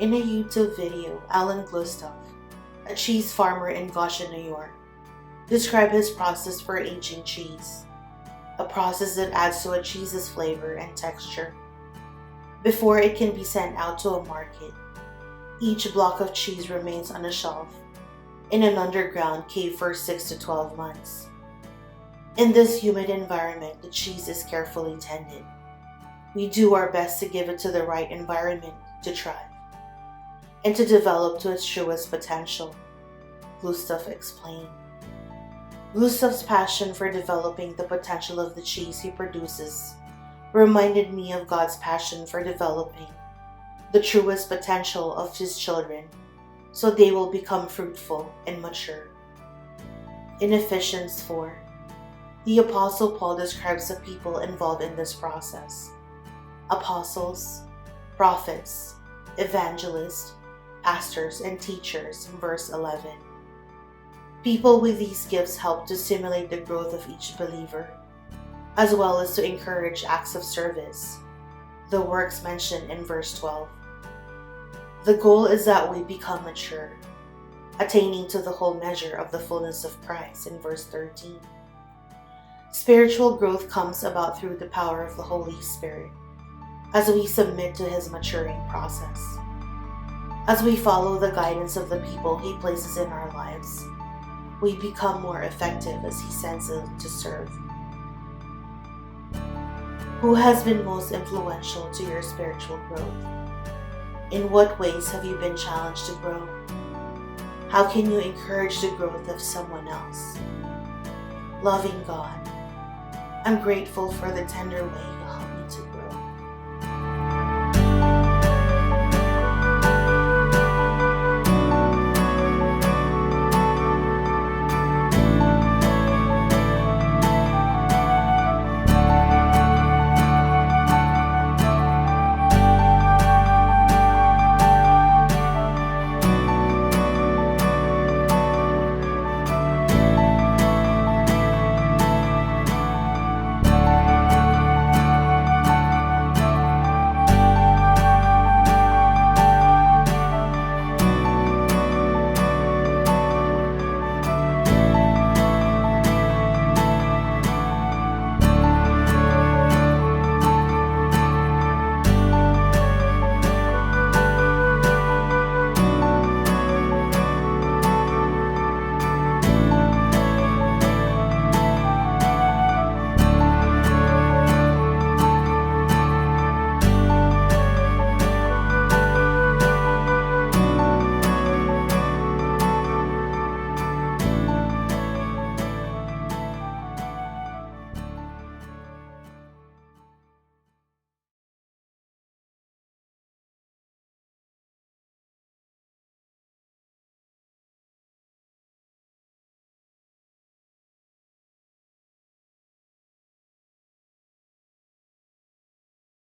In a YouTube video, Alan Gustav, a cheese farmer in Goshen, New York, described his process for aging cheese, a process that adds to a cheese's flavor and texture. Before it can be sent out to a market, each block of cheese remains on a shelf in an underground cave for 6 to 12 months. In this humid environment, the cheese is carefully tended. We do our best to give it to the right environment to thrive and to develop to its truest potential, Gustav explained. Gustav's passion for developing the potential of the cheese he produces reminded me of God's passion for developing the truest potential of His children so they will become fruitful and mature. In Ephesians 4, the Apostle Paul describes the people involved in this process: apostles, prophets, evangelists, pastors, and teachers, in verse 11. People with these gifts help to stimulate the growth of each believer, as well as to encourage acts of service, the works mentioned in verse 12. The goal is that we become mature, attaining to the whole measure of the fullness of Christ, in verse 13. Spiritual growth comes about through the power of the Holy Spirit, as we submit to His maturing process. As we follow the guidance of the people He places in our lives, we become more effective as He sends them to serve. Who has been most influential to your spiritual growth? In what ways have you been challenged to grow? How can you encourage the growth of someone else? Loving God, I'm grateful for the tender way